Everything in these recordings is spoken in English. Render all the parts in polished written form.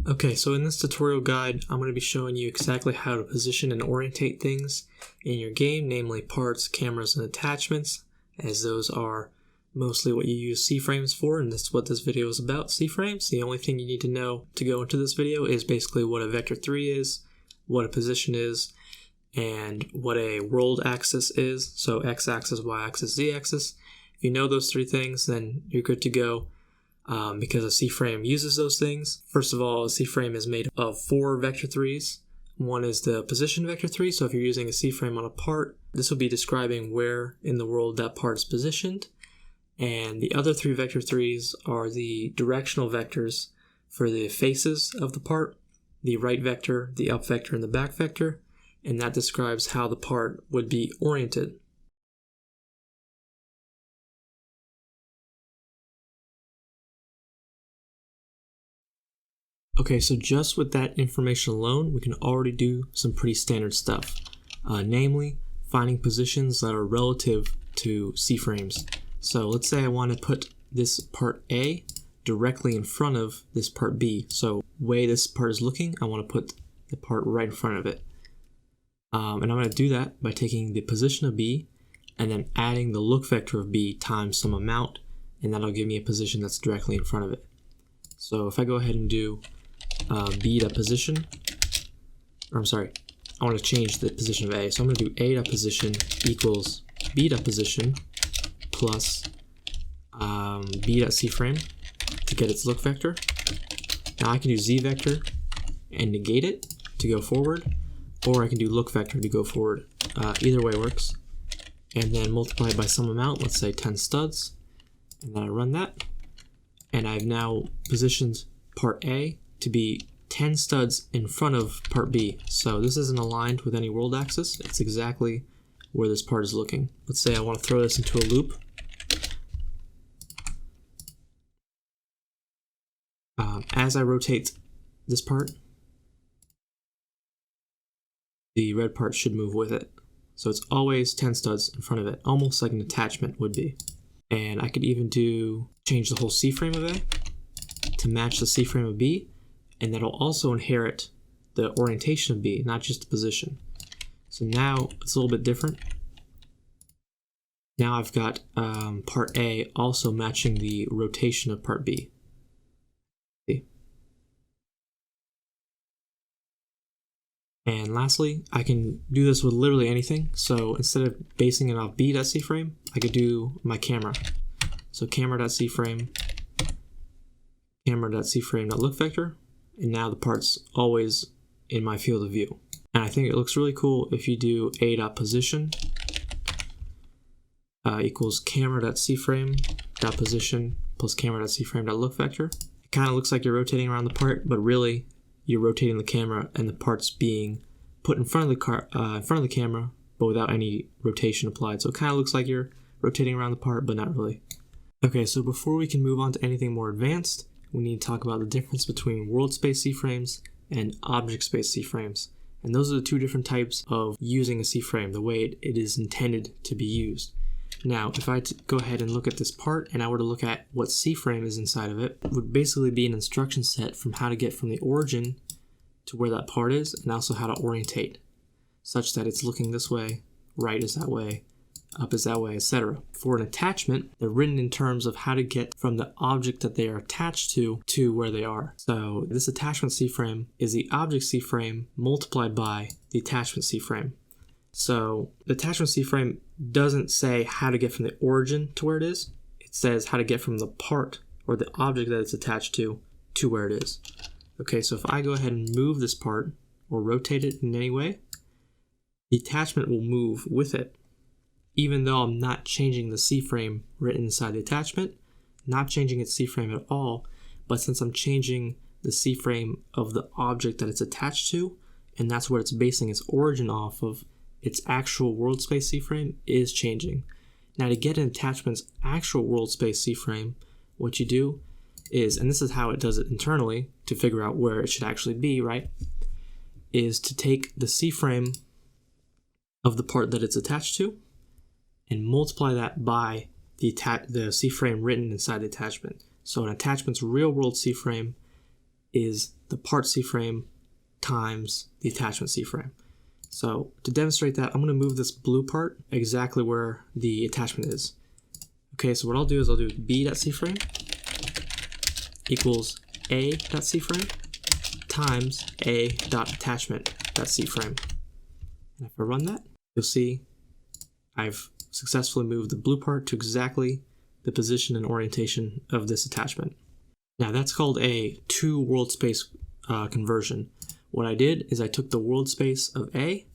Okay, so in this tutorial guide, I'm going to be showing you exactly how to position and orientate things in your game, namely parts, cameras, and attachments, as those are mostly what you use C-frames for, and that's what this video is about, C-frames. The only thing you need to know to go into this video is basically what a vector 3 is, what a position is, and what a world axis is, so x-axis, y-axis, z-axis. If you know those three things, then you're good to go. Because a C-frame uses those things. First of all, a C-frame is made of 4 vector 3s. One is the position vector 3, so if you're using a C-frame on a part, this will be describing where in the world that part is positioned. And the other 3 vector 3s are the directional vectors for the faces of the part, the right vector, the up vector, and the back vector, and that describes how the part would be oriented. Okay, so just with that information alone, we can already do some pretty standard stuff, namely finding positions that are relative to C-frames. So let's say I want to put this part A directly in front of this part B. So the way this part is looking, I want to put the part right in front of it. And I'm going to do that by taking the position of B and then adding the look vector of B times some amount, and that'll give me a position that's directly in front of it. So if I go ahead and do B.position, or I'm sorry, I want to change the position of A. So I'm going to do A.position equals B.position plus B.cframe to get its look vector. Now I can do Z vector and negate it to go forward, or I can do look vector to go forward. Either way works. And then multiply it by some amount, let's say 10 studs, and then I run that. And I've now positioned part A to be 10 studs in front of part B. So this isn't aligned with any world axis. It's exactly where this part is looking. Let's say I want to throw this into a loop. As I rotate this part, the red part should move with it. So it's always 10 studs in front of it, almost like an attachment would be. And I could even change the whole C-frame of A to match the C-frame of B, and that'll also inherit the orientation of B, not just the position. So now it's a little bit different. Now I've got part A also matching the rotation of part B. See? And lastly, I can do this with literally anything. So instead of basing it off B.cframe, I could do my camera. So camera.cframe, camera.cframe.look vector, and now the part's always in my field of view. And I think it looks really cool if you do A.position equals camera.cframe.position plus camera.cframe.look vector. It kind of looks like you're rotating around the part, but really you're rotating the camera and the part's being put in front of the camera, but without any rotation applied. So it kind of looks like you're rotating around the part, but not really. Okay, so before we can move on to anything more advanced, we need to talk about the difference between world space C-frames and object space C-frames. And those are the two different types of using a C-frame, the way it is intended to be used. Now, if I go ahead and look at this part and I were to look at what C-frame is inside of it, it would basically be an instruction set from how to get from the origin to where that part is, and also how to orientate, such that it's looking this way, right is that way, up is that way, etc. For an attachment, they're written in terms of how to get from the object that they are attached to where they are. So this attachment C-frame is the object C-frame multiplied by the attachment C-frame. So the attachment C-frame doesn't say how to get from the origin to where it is. It says how to get from the part or the object that it's attached to where it is. Okay, so if I go ahead and move this part or rotate it in any way, the attachment will move with it. Even though I'm not changing the C-frame written inside the attachment, not changing its C-frame at all, but since I'm changing the C-frame of the object that it's attached to, and that's what it's basing its origin off of, its actual world space C-frame is changing. Now to get an attachment's actual world space C-frame, what you do is, and this is how it does it internally to figure out where it should actually be, right, is to take the C-frame of the part that it's attached to and multiply that by the C-frame written inside the attachment. So an attachment's real world C-frame is the part C-frame times the attachment C-frame. So to demonstrate that, I'm going to move this blue part exactly where the attachment is. Okay, so what I'll do is I'll do b.cframe equals a.cframe times a.attachment.cframe. And if I run that, you'll see I've successfully moved the blue part to exactly the position and orientation of this attachment. Now that's called a two world space conversion. What I did is I took the world space of A,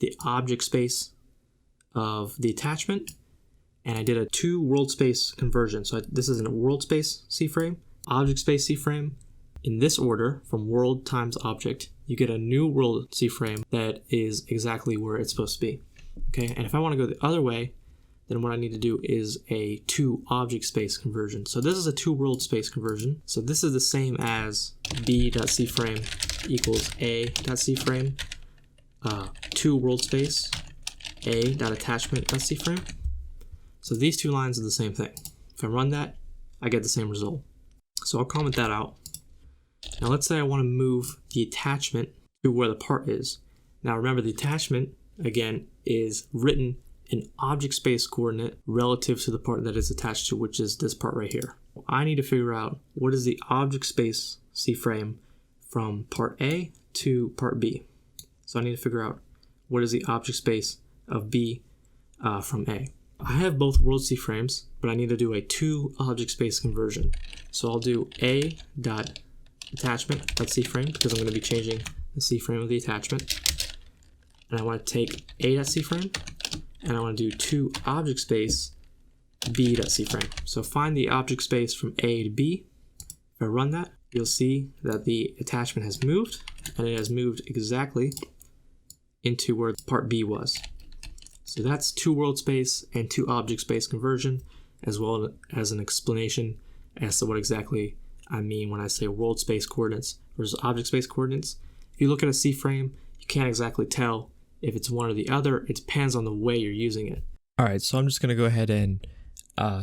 the object space of the attachment, and I did a two world space conversion. So this is a world space C-frame, object space C-frame. In this order, from world times object, you get a new world C-frame that is exactly where it's supposed to be. Okay, and if I want to go the other way, then what I need to do is a two object space conversion. So this is a two world space conversion. So this is the same as b.cframe equals a.cframe, two world space, a.attachment.cframe. So these two lines are the same thing. If I run that, I get the same result. So I'll comment that out. Now let's say I want to move the attachment to where the part is. Now remember, the attachment, again, is written in object space coordinate relative to the part that it's attached to, which is this part right here. I need to figure out what is the object space C-frame from part A to part B. So I need to figure out what is the object space of B from A. I have both world C-frames, but I need to do a two object space conversion. So I'll do a.attachment.cframe because I'm going to be changing the C-frame of the attachment. And I want to take a.cframe and I want to do two object space b.cframe. So find the object space from A to B. If I run that, you'll see that the attachment has moved, and it has moved exactly into where part B was. So that's two world space and two object space conversion, as well as an explanation as to what exactly I mean when I say world space coordinates versus object space coordinates. If you look at a C-frame, you can't exactly tell if it's one or the other. It depends on the way you're using it. All right, so I'm just going to go ahead and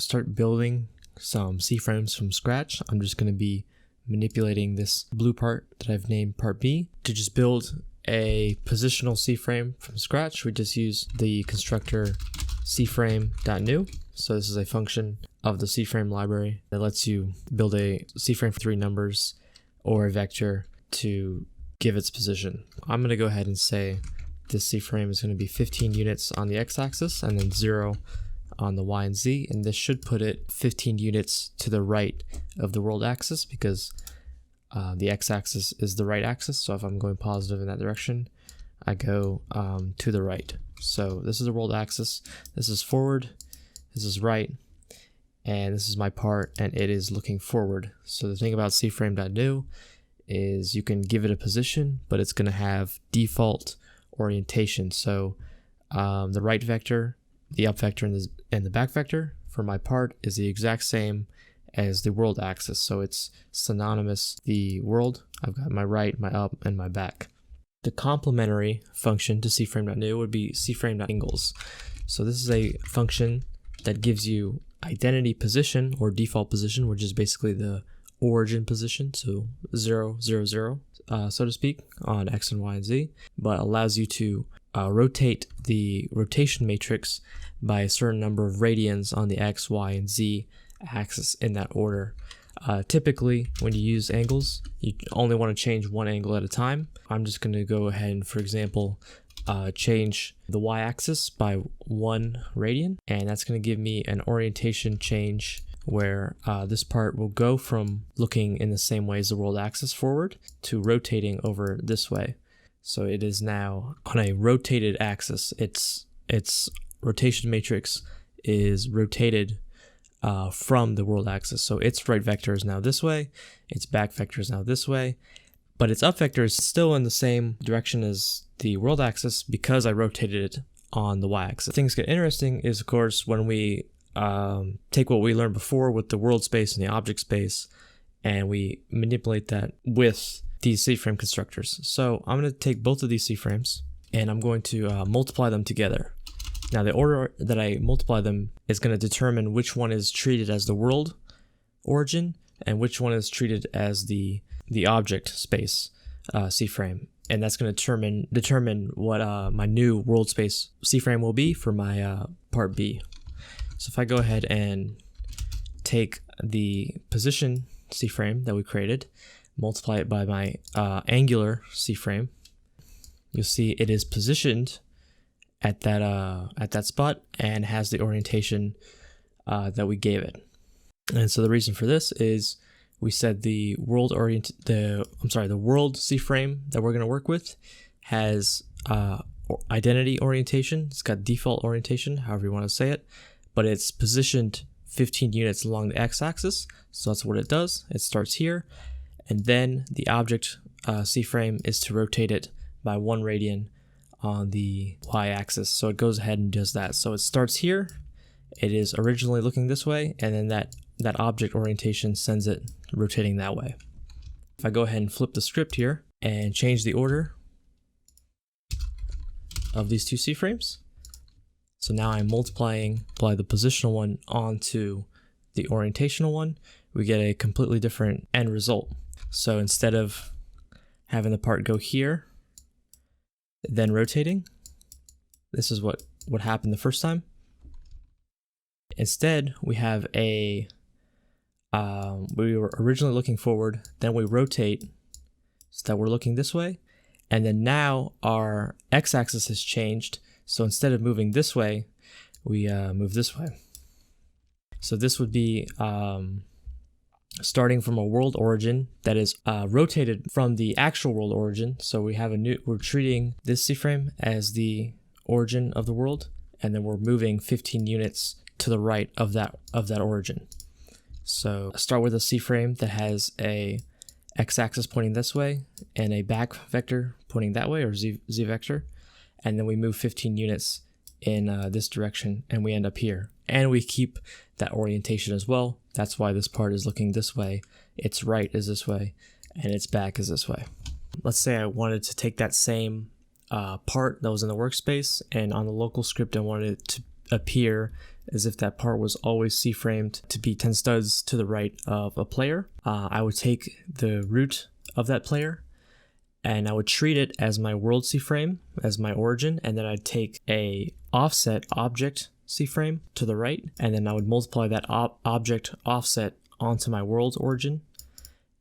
start building some C-frames from scratch. I'm just going to be manipulating this blue part that I've named part B. To just build a positional C-frame from scratch, we just use the constructor cframe.new. So this is a function of the C-frame library that lets you build a C-frame for 3 numbers or a vector to give its position. I'm going to go ahead and say this C-frame is going to be 15 units on the x-axis and then 0 on the y and z, and this should put it 15 units to the right of the world axis because the x-axis is the right axis. So if I'm going positive in that direction, I go to the right. So this is the world axis, this is forward, this is right, and this is my part, and it is looking forward. So the thing about cframe.new is you can give it a position, but it's going to have default orientation. So the right vector, the up vector, and the back vector for my part is the exact same as the world axis. So it's synonymous. The world, I've got my right, my up, and my back. The complementary function to cframe.new would be cframe.angles. So this is a function that gives you identity position or default position, which is basically the origin position, so 0, 0, 0, so to speak, on x and y and z, but allows you to rotate the rotation matrix by a certain number of radians on the x, y, and z axis in that order. Typically, when you use angles, you only want to change one angle at a time. I'm just going to go ahead and, for example, change the y-axis by 1 radian, and that's going to give me an orientation change where this part will go from looking in the same way as the world axis forward to rotating over this way. So it is now on a rotated axis. Its rotation matrix is rotated from the world axis. So its right vector is now this way, its back vector is now this way, but its up vector is still in the same direction as the world axis because I rotated it on the y-axis. Things get interesting is, of course, when we take what we learned before with the world space and the object space, and we manipulate that with these C-frame constructors. So I'm going to take both of these C-frames and I'm going to multiply them together. Now the order that I multiply them is going to determine which one is treated as the world origin and which one is treated as the the object space CFrame, and that's going to determine what my new world space CFrame will be for my part B. So if I go ahead and take the position CFrame that we created, multiply it by my angular CFrame, you'll see it is positioned at that spot and has the orientation that we gave it. And so the reason for this is we said the world CFrame that we're going to work with has identity orientation. It's got default orientation, however you want to say it, but it's positioned 15 units along the x-axis. So that's what it does. It starts here, and then the object CFrame is to rotate it by 1 radian on the y-axis. So it goes ahead and does that. So it starts here. It is originally looking this way, and then that object orientation sends it rotating that way. If I go ahead and flip the script here and change the order of these two CFrames, so now I'm multiplying by the positional one onto the orientational one, we get a completely different end result. So instead of having the part go here, then rotating, this is what happened the first time. Instead, we have we were originally looking forward, then we rotate so that we're looking this way, and then now our x-axis has changed, so instead of moving this way, we move this way. So this would be starting from a world origin that is rotated from the actual world origin. So we're treating this CFrame as the origin of the world, and then we're moving 15 units to the right of that origin. So start with a CFrame that has a x-axis pointing this way and a back vector pointing that way, or z vector, and then we move 15 units in this direction, and we end up here. And we keep that orientation as well. That's why this part is looking this way, its right is this way, and its back is this way. Let's say I wanted to take that same part that was in the workspace, and on the local script I wanted it to appear as if that part was always CFramed to be 10 studs to the right of a player. I would take the root of that player and I would treat it as my world CFrame, as my origin, and then I'd take a offset object CFrame to the right, and then I would multiply that object offset onto my world origin,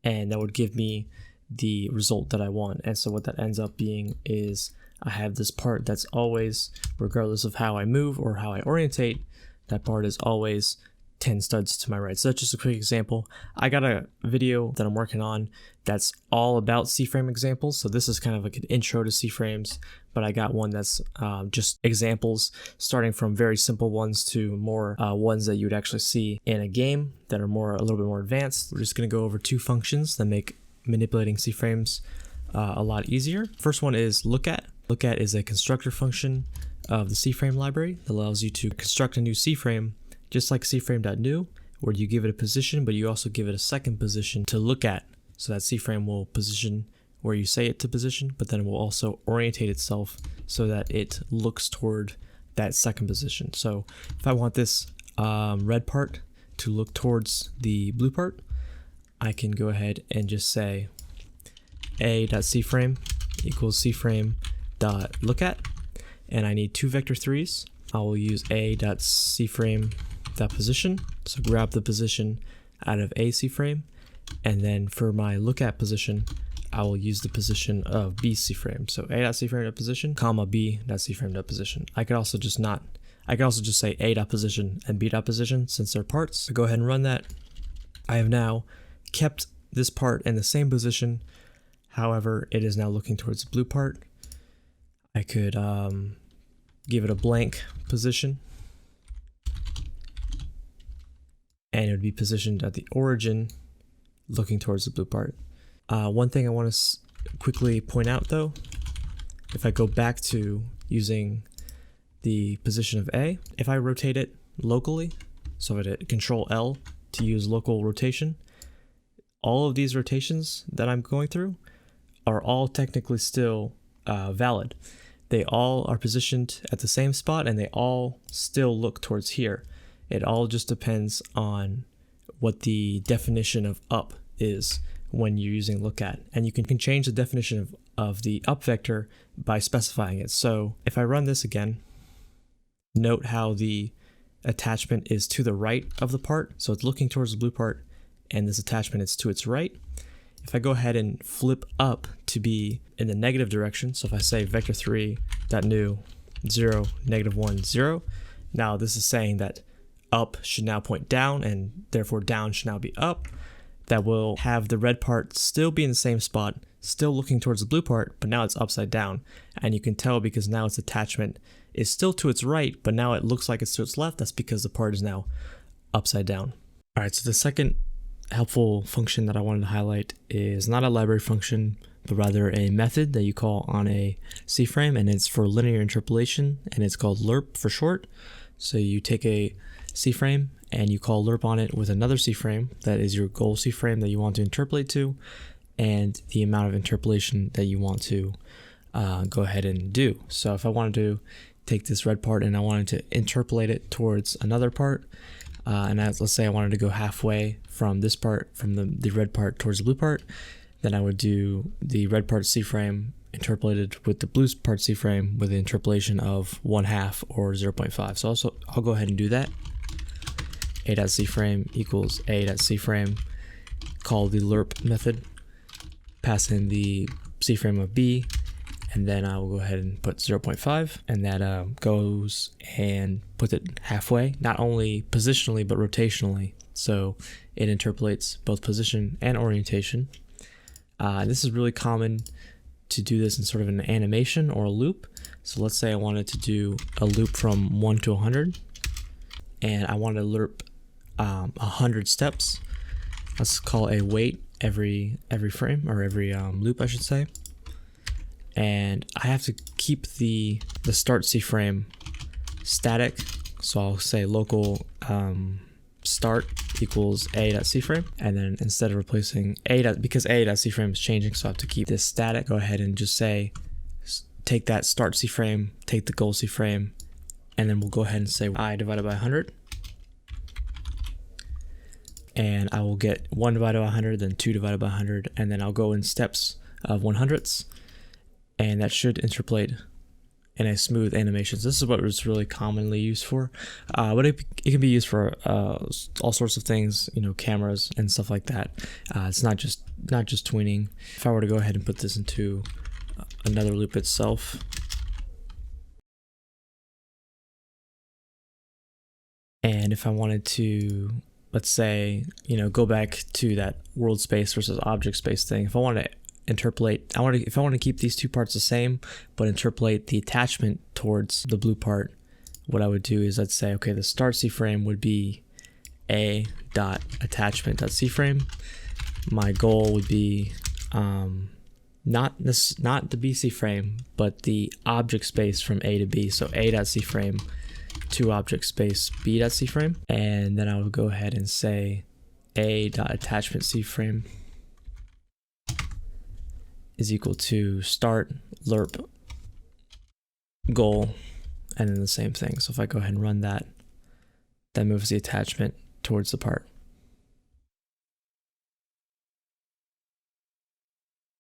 and that would give me the result that I want. And so what that ends up being is I have this part that's always, regardless of how I move or how I orientate, that part is always 10 studs to my right. So that's just a quick example. I got a video that I'm working on that's all about CFrame examples. So this is kind of like an intro to CFrames, but I got one that's just examples, starting from very simple ones to more ones that you would actually see in a game that are a little bit more advanced. We're just going to go over 2 functions that make manipulating CFrames a lot easier. First one is lookat. Lookat is a constructor function of the CFrame library that allows you to construct a new CFrame just like cframe.new, where you give it a position, but you also give it a second position to look at. So that CFrame will position where you say it to position, but then it will also orientate itself so that it looks toward that second position. So if I want this red part to look towards the blue part, I can go ahead and just say a.cframe equals cframe.lookat, and I need 2 vector 3s. I will use a.cframe.position, so grab the position out of a CFrame, and then for my lookat position, I will use the position of b CFrame. So a.cframe.position, comma b.cframe.position. I could also just say a.position and b.position since they're parts. So go ahead and run that. I have now kept this part in the same position. However, it is now looking towards the blue part. I could give it a blank position, and it would be positioned at the origin looking towards the blue part. One thing I want to quickly point out though, if I go back to using the position of A, if I rotate it locally, so I hit Control L to use local rotation, all of these rotations that I'm going through are all technically still valid. They all are positioned at the same spot and they all still look towards here. It all just depends on what the definition of up is when you're using lookat. And you can change the definition of the up vector by specifying it. So if I run this again, note how the attachment is to the right of the part. So it's looking towards the blue part, and this attachment is to its right. If I go ahead and flip up to be in the negative direction, so if I say vector3.new 0, -1, 0, now this is saying that up should now point down, and therefore down should now be up. That will have the red part still be in the same spot, still looking towards the blue part, but now it's upside down. And you can tell because now its attachment is still to its right, but now it looks like it's to its left. That's because the part is now upside down. All right, so the second helpful function that I wanted to highlight is not a library function, but rather a method that you call on a CFrame, and it's for linear interpolation, and it's called Lerp for short. So you take a CFrame and you call Lerp on it with another CFrame that is your goal CFrame that you want to interpolate to, and the amount of interpolation that you want to go ahead and do. So if I wanted to take this red part and I wanted to interpolate it towards another part, and let's say I wanted to go halfway from this part, from the red part towards the blue part, then I would do the red part CFrame interpolated with the blue part CFrame with an interpolation of 1/2 or 0.5. So I'll go ahead and do that. a.cframe equals a.cframe, call the Lerp method, pass in the CFrame of B, and then I will go ahead and put 0.5, and that goes and puts it halfway, not only positionally but rotationally, so it interpolates both position and orientation. This is really common to do this in sort of an animation or a loop. So let's say I wanted to do a loop from 1 to 100, and I wanted to Lerp 100 steps. Let's call a wait every frame, or every loop I should say. And I have to keep the start CFrame static. So I'll say local start equals a.cframe, and then instead of replacing because a.cframe is changing, so I have to keep this static, go ahead and just say take that start CFrame, take the goal CFrame, and then we'll go ahead and say I divided by 100, and I will get 1 divided by 100, then 2 divided by 100, and then I'll go in steps of 100ths, and that should interpolate in a smooth animation. So this is what it's really commonly used for, but it can be used for all sorts of things, you know, cameras and stuff like that. It's not just tweening. If I were to go ahead and put this into another loop itself, and if I wanted to, let's say, you know, go back to that world space versus object space thing, if I wanted to interpolate, if I want to keep these two parts the same but interpolate the attachment towards the blue part, what I would do is I'd say, okay, the start CFrame would be a.attachment.cframe. My goal would be not the B CFrame, but the object space from A to B, so a.cframe to object space b.cframe, and then I would go ahead and say a.attachment CFrame is equal to start Lerp goal, and then the same thing. So if I go ahead and run that, that moves the attachment towards the part.